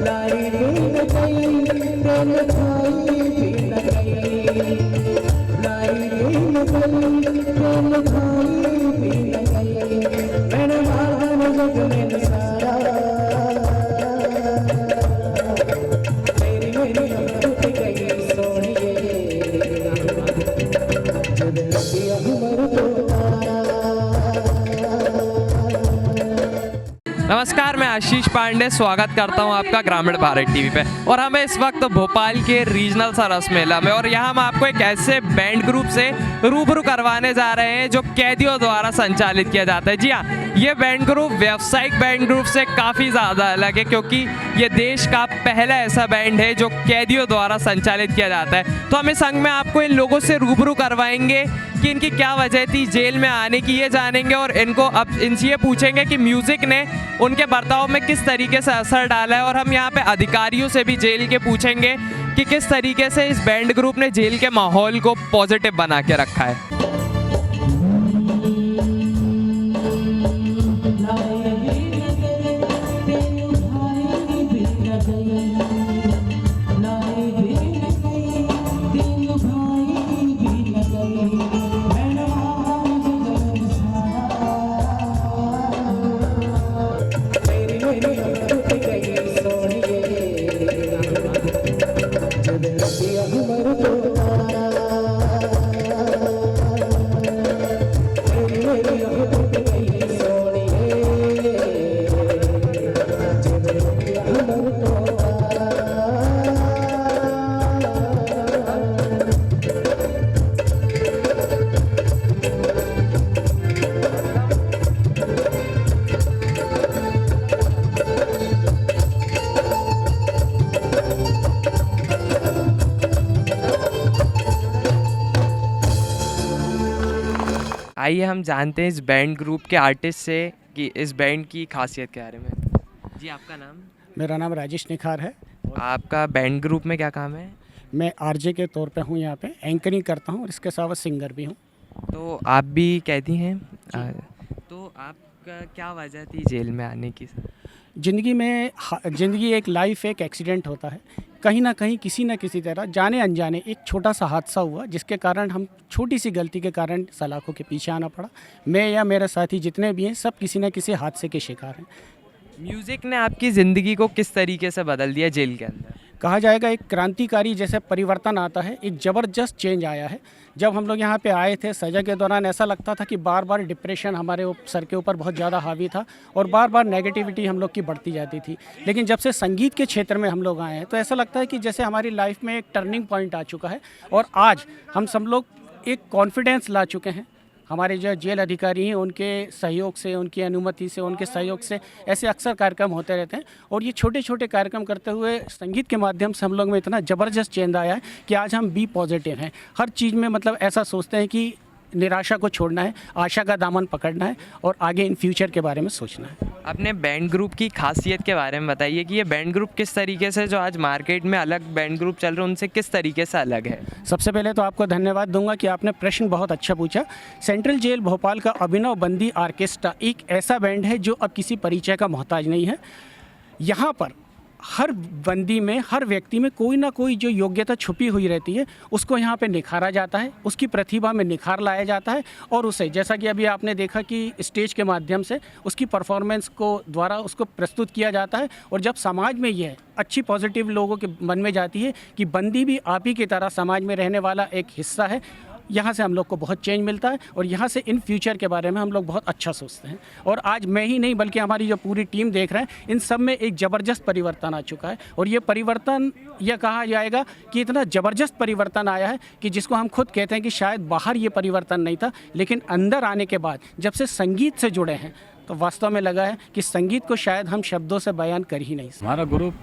लाई बिन गई प्रेम भाई बिन गई, लाई बिन गई प्रेम भाई बिन गई, मैंने मांगा जग में सारा, मेरी मेरी टूट गई सोनिए, जब किया उम्र तो नमस्कार, मैं आशीष पांडे स्वागत करता हूं आपका ग्रामीण भारत टीवी पे। और हम इस वक्त भोपाल के रीजनल सरस मेला में, और यहाँ हम आपको एक ऐसे बैंड ग्रुप से रूबरू करवाने जा रहे हैं जो कैदियों द्वारा संचालित किया जाता है। जी हाँ, ये बैंड ग्रुप व्यावसायिक बैंड ग्रुप से काफ़ी ज़्यादा अलग है, क्योंकि ये देश का पहला ऐसा बैंड है जो कैदियों द्वारा संचालित किया जाता है। तो हम इस अंग में आपको इन लोगों से रूबरू करवाएंगे कि इनकी क्या वजह थी जेल में आने की, ये जानेंगे। और इनको अब इनसे ये पूछेंगे कि म्यूज़िक ने उनके बर्ताव में किस तरीके से असर डाला है। और हम यहाँ पे अधिकारियों से भी जेल के पूछेंगे कि किस तरीके से इस बैंड ग्रुप ने जेल के माहौल को पॉजिटिव बना के रखा है। आइए हम जानते हैं इस बैंड ग्रुप के आर्टिस्ट से कि इस बैंड की खासियत के बारे में। जी, आपका नाम? मेरा नाम राजेश निखार है। आपका बैंड ग्रुप में क्या काम है? मैं आरजे के तौर पे हूँ, यहाँ पे एंकरिंग करता हूँ और इसके साथ सिंगर भी हूँ। तो आप भी कैदी हैं? तो आपका क्या वजह थी जेल में आने की? ज़िंदगी एक लाइफ एक एक्सीडेंट होता है, कहीं ना कहीं किसी न किसी तरह जाने अनजाने एक छोटा सा हादसा हुआ, जिसके कारण हम छोटी सी गलती के कारण सलाखों के पीछे आना पड़ा। मैं या मेरे साथी जितने भी हैं सब किसी न किसी हादसे के शिकार हैं। म्यूज़िक ने आपकी ज़िंदगी को किस तरीके से बदल दिया जेल के अंदर? कहा जाएगा एक क्रांतिकारी जैसे परिवर्तन आता है, एक ज़बरदस्त चेंज आया है। जब हम लोग यहाँ पे आए थे सज़ा के दौरान ऐसा लगता था कि बार बार डिप्रेशन हमारे सर के ऊपर बहुत ज़्यादा हावी था और बार बार नेगेटिविटी हम लोग की बढ़ती जाती थी। लेकिन जब से संगीत के क्षेत्र में हम लोग आए हैं तो ऐसा लगता है कि जैसे हमारी लाइफ में एक टर्निंग पॉइंट आ चुका है और आज हम सब लोग एक कॉन्फिडेंस ला चुके हैं। हमारे जो जेल अधिकारी हैं उनके सहयोग से, उनकी अनुमति से, उनके सहयोग से ऐसे अक्सर कार्यक्रम होते रहते हैं। और ये छोटे छोटे कार्यक्रम करते हुए संगीत के माध्यम से हम लोग में इतना ज़बरदस्त चेंज आया है कि आज हम बी पॉजिटिव हैं। हर चीज़ में मतलब ऐसा सोचते हैं कि निराशा को छोड़ना है, आशा का दामन पकड़ना है और आगे इन फ्यूचर के बारे में सोचना है। अपने बैंड ग्रुप की खासियत के बारे में बताइए कि ये बैंड ग्रुप किस तरीके से जो आज मार्केट में अलग बैंड ग्रुप चल रहे हैं उनसे किस तरीके से अलग है। सबसे पहले तो आपको धन्यवाद दूंगा कि आपने प्रश्न बहुत अच्छा पूछा। सेंट्रल जेल भोपाल का अभिनव बंदी आर्केस्ट्रा एक ऐसा बैंड है जो अब किसी परिचय का मोहताज नहीं है। यहाँ पर हर बंदी में, हर व्यक्ति में कोई ना कोई जो योग्यता छुपी हुई रहती है उसको यहाँ पे निखारा जाता है, उसकी प्रतिभा में निखार लाया जाता है और उसे, जैसा कि अभी आपने देखा कि स्टेज के माध्यम से उसकी परफॉर्मेंस को द्वारा उसको प्रस्तुत किया जाता है। और जब समाज में यह अच्छी पॉजिटिव लोगों के मन में जाती है कि बंदी भी आप ही की तरह समाज में रहने वाला एक हिस्सा है, यहाँ से हम लोग को बहुत चेंज मिलता है और यहाँ से इन फ्यूचर के बारे में हम लोग बहुत अच्छा सोचते हैं। और आज मैं ही नहीं बल्कि हमारी जो पूरी टीम देख रहे हैं, इन सब में एक ज़बरदस्त परिवर्तन आ चुका है। और ये परिवर्तन यह कहा जाएगा कि इतना ज़बरदस्त परिवर्तन आया है कि जिसको हम खुद कहते हैं कि शायद बाहर ये परिवर्तन नहीं था, लेकिन अंदर आने के बाद जब से संगीत से जुड़े हैं तो वास्तव में लगा है कि संगीत को शायद हम शब्दों से बयान कर ही नहीं सकते। हमारा ग्रुप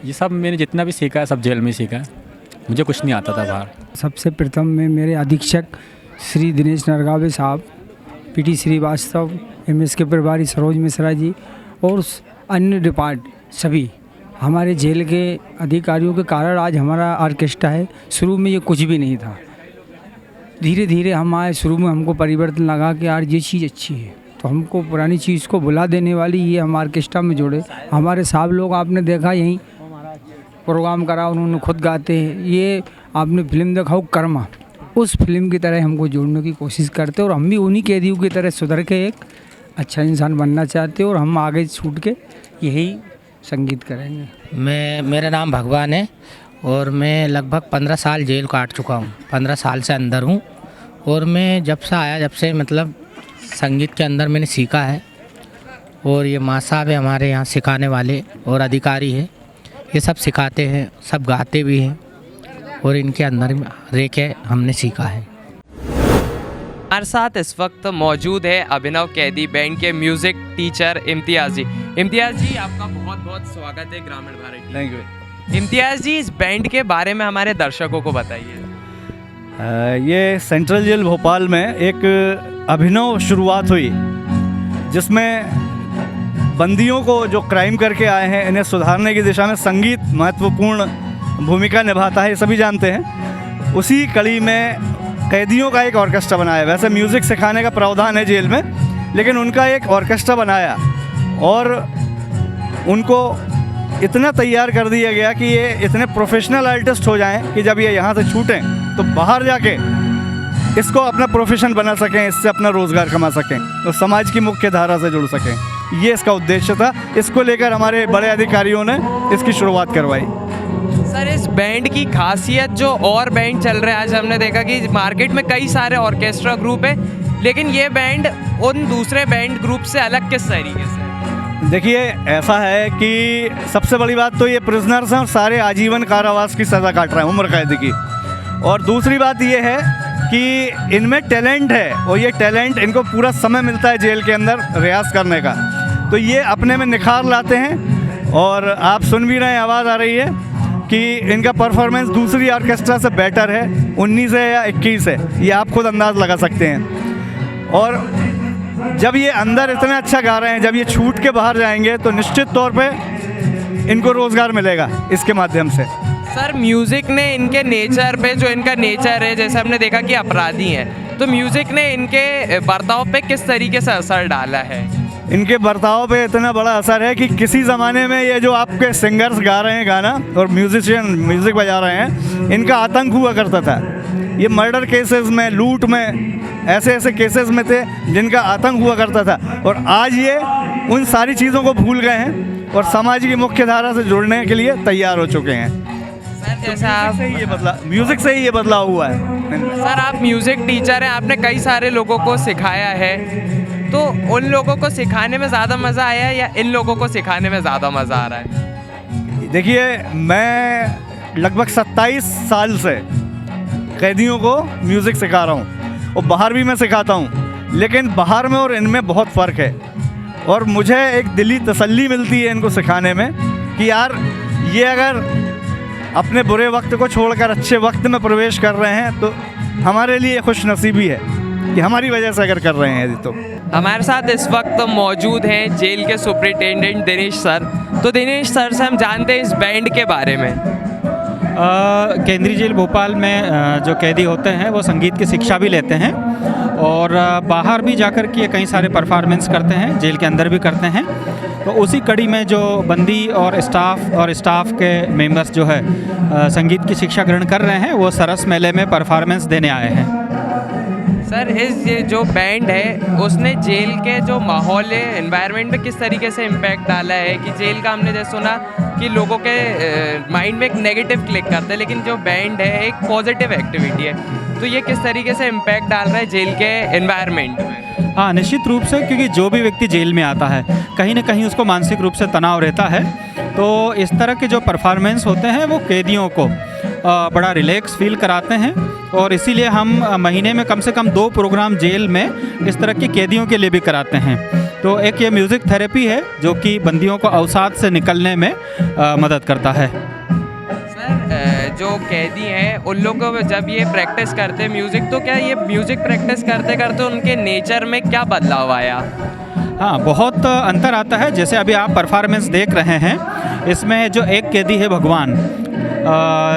ये सब मैंने जितना भी सीखा है सब जेल में सीखा है, मुझे कुछ नहीं आता था बाहर। सबसे प्रथम में मेरे अधीक्षक श्री दिनेश नरगावे साहब, पीटी श्रीवास्तव, एमएस के प्रभारी सरोज मिश्रा जी और अन्य डिपार्ट सभी हमारे जेल के अधिकारियों के कारण आज हमारा ऑर्केस्ट्रा है। शुरू में ये कुछ भी नहीं था, धीरे धीरे हम आए, शुरू में हमको परिवर्तन लगा कि यार ये चीज़ अच्छी है, तो हमको पुरानी चीज़ को भुला देने वाली ये हम ऑर्केस्ट्रा में जोड़े। हमारे साहब लोग आपने देखा यहीं प्रोग्राम करा, उन्होंने खुद गाते हैं। ये आपने फिल्म देखा हो कर्मा, उस फिल्म की तरह हमको जोड़ने की कोशिश करते और हम भी उन्हीं कैदियों की तरह सुधर के एक अच्छा इंसान बनना चाहते और हम आगे छूट के यही संगीत करेंगे। मेरा नाम भगवान है और मैं लगभग 15 साल जेल काट चुका हूँ, 15 साल से अंदर हूँ। और मैं जब से आया, जब से मतलब संगीत के अंदर मैंने सीखा है। और ये माँ साहब है हमारे यहाँ सिखाने वाले और अधिकारी है, ये सब सिखाते हैं, सब गाते भी हैं और इनके अंदर रह के हमने सीखा है। हमारे साथ इस वक्त मौजूद है अभिनव कैदी बैंड के म्यूजिक टीचर इम्तियाज़ जी। इम्तियाज़ जी, आपका बहुत बहुत स्वागत है ग्रामीण भारत। Thank you. इम्तियाज़ जी, इस बैंड के बारे में हमारे दर्शकों को बताइए। ये सेंट्रल जेल भोपाल में एक अभिनव शुरुआत हुई, जिसमें बंदियों को जो क्राइम करके आए हैं इन्हें सुधारने की दिशा में संगीत महत्वपूर्ण भूमिका निभाता है, ये सभी जानते हैं। उसी कड़ी में कैदियों का एक ऑर्केस्ट्रा बनाया। वैसे म्यूज़िक सिखाने का प्रावधान है जेल में, लेकिन उनका एक ऑर्केस्ट्रा बनाया और उनको इतना तैयार कर दिया गया कि ये इतने प्रोफेशनल आर्टिस्ट हो जाएं कि जब ये यहाँ से छूटें तो बाहर जाके इसको अपना प्रोफेशन बना सकें, इससे अपना रोज़गार कमा सकें और समाज की मुख्य धारा से जुड़ सकें। ये इसका उद्देश्य था। इसको लेकर हमारे बड़े अधिकारियों ने इसकी शुरुआत करवाई। सर, इस बैंड की खासियत, जो और बैंड चल रहे हैं, आज हमने देखा कि मार्केट में कई सारे ऑर्केस्ट्रा ग्रुप है, लेकिन ये बैंड उन दूसरे बैंड ग्रुप से अलग किस तरीके से? देखिए, ऐसा है कि सबसे बड़ी बात तो ये प्रिजनर्स हैं और सारे आजीवन कारावास की सज़ा काट रहे हैं, उम्र कैद की। और दूसरी बात ये है कि इनमें टैलेंट है और ये टैलेंट इनको पूरा समय मिलता है जेल के अंदर रियाज करने का, तो ये अपने में निखार लाते हैं। और आप सुन भी रहे हैं, आवाज़ आ रही है कि इनका परफॉर्मेंस दूसरी ऑर्केस्ट्रा से बेटर है, 19 है या 21 है, ये आप खुद अंदाज़ लगा सकते हैं। और जब ये अंदर इतना अच्छा गा रहे हैं, जब ये छूट के बाहर जाएंगे तो निश्चित तौर पे इनको रोज़गार मिलेगा इसके माध्यम से। सर, म्यूज़िक ने इनके नेचर पे, जो इनका नेचर है, जैसे हमने देखा कि अपराधी हैं, तो म्यूज़िक ने इनके बर्ताव पे किस तरीके से असर डाला है? इनके बर्ताव पे इतना बड़ा असर है कि किसी ज़माने में ये जो आपके सिंगर्स गा रहे हैं गाना और म्यूजिशियन म्यूज़िक बजा रहे हैं, इनका आतंक हुआ करता था। ये मर्डर केसेस में, लूट में, ऐसे ऐसे केसेस में थे जिनका आतंक हुआ करता था। और आज ये उन सारी चीज़ों को भूल गए हैं और समाज की मुख्य धारा से जुड़ने के लिए तैयार हो चुके हैं। सर, जैसा आप म्यूज़िक से ही ये बदलाव हुआ है। सर, आप म्यूज़िक टीचर हैं, आपने कई सारे लोगों को सिखाया है, तो उन लोगों को सिखाने में ज़्यादा मज़ा आया या इन लोगों को सिखाने में ज़्यादा मज़ा आ रहा है? देखिए, मैं लगभग 27 साल से कैदियों को म्यूज़िक सिखा रहा हूँ और बाहर भी मैं सिखाता हूँ, लेकिन बाहर में और इनमें बहुत फ़र्क है। और मुझे एक दिली तसल्ली मिलती है इनको सिखाने में कि यार, ये अगर अपने बुरे वक्त को छोड़कर अच्छे वक्त में प्रवेश कर रहे हैं तो हमारे लिए खुशनसीबी है कि हमारी वजह से अगर कर रहे हैं यदि। तो हमारे साथ इस वक्त मौजूद हैं जेल के सुपरिटेंडेंट दिनेश सर। तो दिनेश सर से हम जानते हैं इस बैंड के बारे में। केंद्रीय जेल भोपाल में जो कैदी होते हैं वो संगीत की शिक्षा भी लेते हैं और बाहर भी जाकर के कई सारे परफॉर्मेंस करते हैं, जेल के अंदर भी करते हैं। तो उसी कड़ी में जो बंदी और स्टाफ के मेंबर्स जो है संगीत की शिक्षा ग्रहण कर रहे हैं, वो सरस मेले में परफॉर्मेंस देने आए हैं। सर, इस ये जो बैंड है उसने जेल के जो माहौल है, एनवायरनमेंट में किस तरीके से इम्पैक्ट डाला है? कि जेल का हमने जैसे सुना कि लोगों के माइंड में एक नेगेटिव क्लिक करता है, लेकिन जो बैंड है एक पॉजिटिव एक्टिविटी है, तो ये किस तरीके से इम्पैक्ट डाल रहा है जेल के एनवायरनमेंट में? हाँ, निश्चित रूप से, क्योंकि जो भी व्यक्ति जेल में आता है कहीं ना कहीं उसको मानसिक रूप से तनाव रहता है, तो इस तरह के जो परफॉर्मेंस होते हैं वो कैदियों को बड़ा रिलैक्स फील कराते हैं। और इसीलिए हम महीने में कम से कम 2 प्रोग्राम जेल में इस तरह के कैदियों के लिए भी कराते हैं। तो एक ये म्यूज़िक थेरेपी है जो कि बंदियों को अवसाद से निकलने में मदद करता है। सर, जो कैदी हैं उन लोगों को जब ये प्रैक्टिस करते हैं म्यूज़िक, तो क्या ये म्यूज़िक प्रैक्टिस करते करते उनके नेचर में क्या बदलाव आया? हाँ, बहुत अंतर आता है। जैसे अभी आप परफॉर्मेंस देख रहे हैं, इसमें जो एक कैदी है भगवान,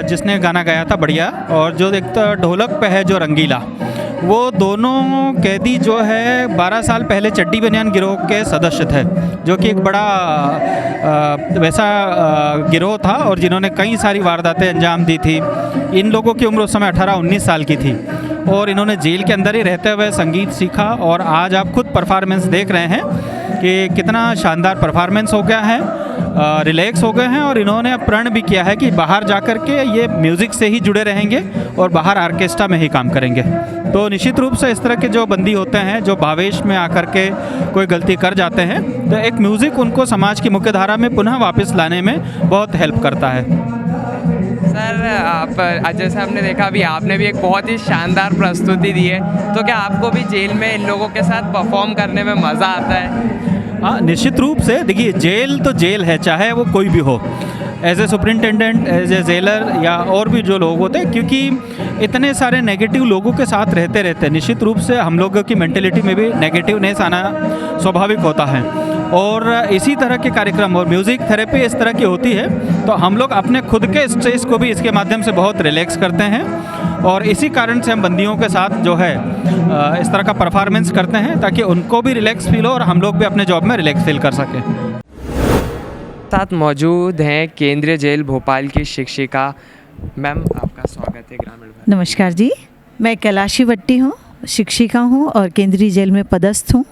जिसने गाना गाया था बढ़िया, और जो एक तो ढोलक पे है जो रंगीला, वो दोनों कैदी जो है 12 साल पहले चड्डी बनियान गिरोह के सदस्य थे, जो कि एक बड़ा वैसा गिरोह था और जिन्होंने कई सारी वारदातें अंजाम दी थी। इन लोगों की उम्र उस समय 18-19 साल की थी और इन्होंने जेल के अंदर ही रहते हुए संगीत सीखा और आज आप खुद परफॉर्मेंस देख रहे हैं कि कितना शानदार परफॉर्मेंस हो गया है, रिलैक्स हो गए हैं और इन्होंने प्रण भी किया है कि बाहर जाकर के ये म्यूज़िक से ही जुड़े रहेंगे और बाहर आर्केस्ट्रा में ही काम करेंगे। तो निश्चित रूप से इस तरह के जो बंदी होते हैं जो भावेश में आकर के कोई गलती कर जाते हैं, तो एक म्यूज़िक उनको समाज की मुख्य धारा में पुनः वापस लाने में बहुत हेल्प करता है। सर, आप जैसे आपने देखा अभी आपने भी एक बहुत ही शानदार प्रस्तुति दी है, तो क्या आपको भी जेल में इन लोगों के साथ परफॉर्म करने में मज़ा आता है? हाँ, निश्चित रूप से। देखिए, जेल तो जेल है, चाहे वो कोई भी हो, as a superintendent, as a jailer या और भी जो लोग होते हैं, क्योंकि इतने सारे नेगेटिव लोगों के साथ रहते रहते निश्चित रूप से हम लोगों की मेंटेलिटी में भी नेगेटिवनेस आना स्वाभाविक होता है। और इसी तरह के कार्यक्रम और म्यूज़िक थेरेपी इस तरह की होती है, तो हम लोग अपने खुद के स्ट्रेस को भी इसके माध्यम से बहुत रिलैक्स करते हैं और इसी कारण से हम बंदियों के साथ जो है इस तरह का परफॉर्मेंस करते हैं ताकि उनको भी रिलैक्स फील हो और हम लोग भी अपने जॉब में रिलैक्स फील कर सकें। साथ मौजूद हैं केंद्रीय जेल भोपाल की शिक्षिका। मैम, आपका स्वागत है ग्रामीण भारत। नमस्कार जी, मैं कैलाशी भट्टी हूँ, शिक्षिका हूँ और केंद्रीय जेल में पदस्थ हूँ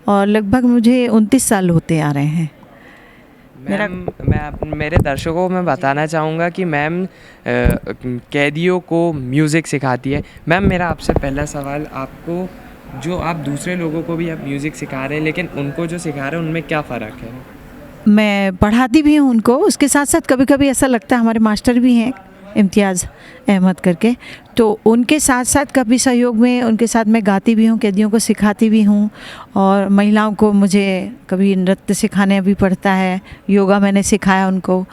और लगभग मुझे 29 साल होते आ रहे हैं। मेरे दर्शकों को मैं बताना चाहूँगा कि मैम कैदियों को म्यूज़िक सिखाती है। मैम, मेरा आपसे पहला सवाल, आपको जो आप दूसरे लोगों को भी आप म्यूज़िक सिखा रहे हैं, लेकिन उनको जो सिखा रहे हैं उनमें क्या फ़र्क है? मैं पढ़ाती भी हूँ उनको, उसके साथ साथ कभी कभी ऐसा लगता है, हमारे मास्टर भी हैं इम्तियाज़ अहमद करके, तो उनके साथ साथ कभी सहयोग में उनके साथ मैं गाती भी हूँ, कैदियों को सिखाती भी हूँ और महिलाओं को मुझे कभी नृत्य सिखाने भी पड़ता है, योगा मैंने सिखाया उनको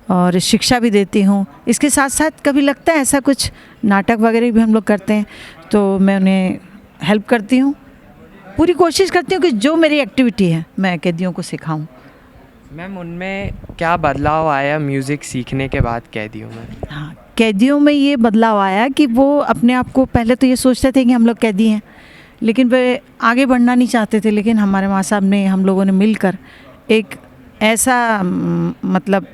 और शिक्षा भी देती हूँ। इसके साथ साथ कभी लगता है ऐसा कुछ नाटक वगैरह भी हम लोग करते हैं, तो मैं उन्हें हेल्प करती हूँ, पूरी कोशिश करती हूँ कि जो मेरी एक्टिविटी है मैं कैदियों को सिखाऊँ। मैम, उनमें क्या बदलाव आया म्यूज़िक सीखने के बाद कैदियों में? हाँ, कैदियों में ये बदलाव आया कि वो अपने आप को, पहले तो ये सोचते थे कि हम लोग कैदी हैं, लेकिन वे आगे बढ़ना नहीं चाहते थे, लेकिन हमारे माँ साहब ने, हम लोगों ने मिलकर एक ऐसा मतलब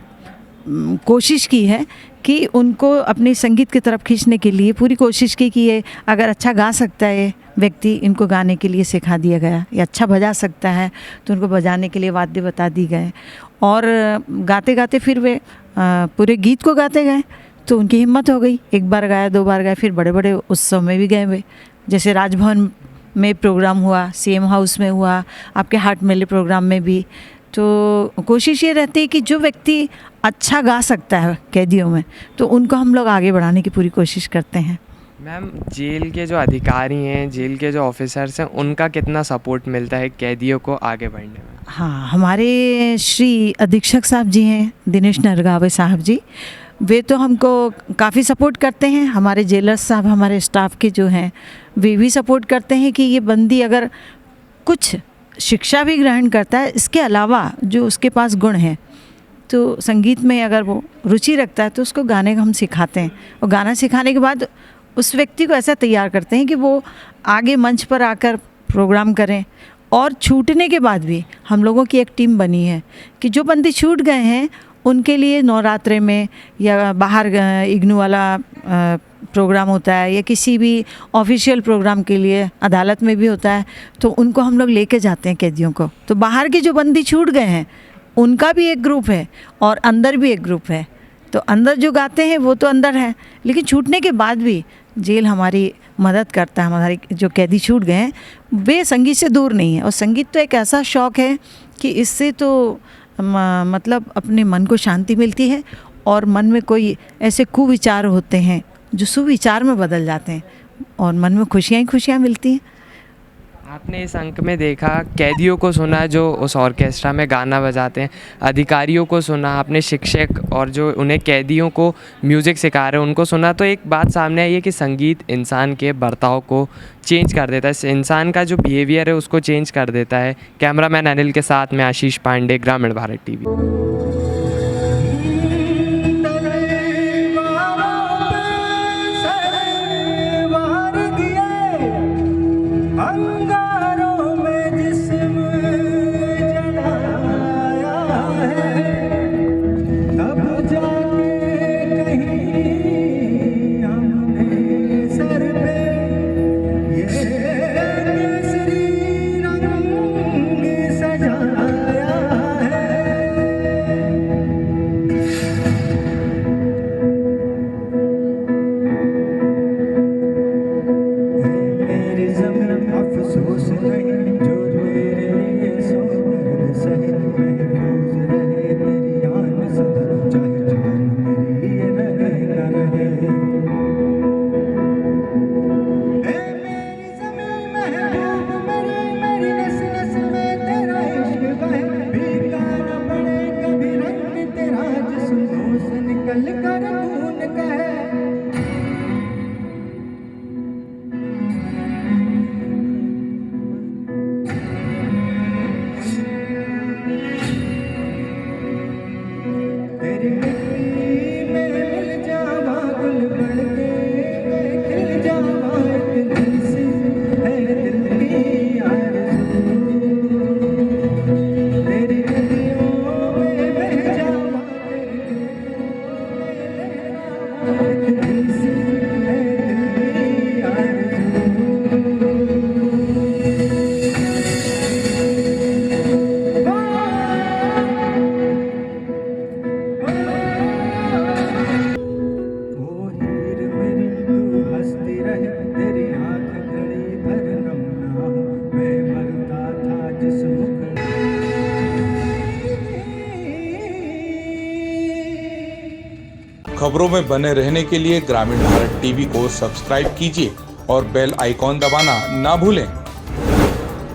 कोशिश की है कि उनको अपनी संगीत की तरफ खींचने के लिए पूरी कोशिश की कि ये अगर अच्छा गा सकता है ये व्यक्ति, इनको गाने के लिए सिखा दिया गया, या अच्छा बजा सकता है तो उनको बजाने के लिए वाद्य बता दी गए और गाते गाते फिर वे पूरे गीत को गाते गए, तो उनकी हिम्मत हो गई, एक बार गाया, 2 बार गाया, फिर बड़े बड़े उत्सव में भी गए वे, जैसे राजभवन में प्रोग्राम हुआ, सीएम हाउस में हुआ, आपके हाट मेले प्रोग्राम में भी। तो कोशिश ये रहती है कि जो व्यक्ति अच्छा गा सकता है कैदियों में, तो उनको हम लोग आगे बढ़ाने की पूरी कोशिश करते हैं। मैम, जेल के जो अधिकारी हैं, जेल के जो ऑफिसर्स हैं, उनका कितना सपोर्ट मिलता है कैदियों को आगे बढ़ने में? हाँ, हमारे श्री अधीक्षक साहब जी हैं, दिनेश नरगावे साहब जी, वे तो हमको काफ़ी सपोर्ट करते हैं। हमारे जेलर्स साहब, हमारे स्टाफ के जो हैं, वे भी सपोर्ट करते हैं कि ये बंदी अगर कुछ शिक्षा भी ग्रहण करता है, इसके अलावा जो उसके पास गुण हैं, तो संगीत में अगर वो रुचि रखता है तो उसको गाने का हम सिखाते हैं और गाना सिखाने के बाद उस व्यक्ति को ऐसा तैयार करते हैं कि वो आगे मंच पर आकर प्रोग्राम करें। और छूटने के बाद भी हम लोगों की एक टीम बनी है कि जो बंदी छूट गए हैं उनके लिए नवरात्रे में या बाहर इग्नू वाला प्रोग्राम होता है या किसी भी ऑफिशियल प्रोग्राम के लिए अदालत में भी होता है, तो उनको हम लोग लेके जाते हैं कैदियों को। तो बाहर के जो बंदी छूट गए हैं उनका भी एक ग्रुप है और अंदर भी एक ग्रुप है, तो अंदर जो गाते हैं वो तो अंदर है, लेकिन छूटने के बाद भी जेल हमारी मदद करता है। हमारे जो कैदी छूट गए हैं वे संगीत से दूर नहीं है, और संगीत तो एक ऐसा शौक़ है कि इससे तो मतलब अपने मन को शांति मिलती है और मन में कोई ऐसे कुविचार होते हैं जो सुविचार में बदल जाते हैं और मन में खुशियाँ ही खुशियाँ मिलती हैं। आपने इस अंक में देखा, कैदियों को सुना जो उस ऑर्केस्ट्रा में गाना बजाते हैं, अधिकारियों को सुना, आपने शिक्षक और जो उन्हें कैदियों को म्यूज़िक सिखा रहे हैं उनको सुना, तो एक बात सामने आई है कि संगीत इंसान के बर्ताव को चेंज कर देता है, इंसान का जो बिहेवियर है उसको चेंज कर देता है। कैमरामैन अनिल के साथ मैं आशीष पांडे, ग्रामीण भारत टीवी। खबरों में बने रहने के लिए ग्रामीण भारत टीवी को सब्सक्राइब कीजिए और बेल आइकॉन दबाना ना भूलें।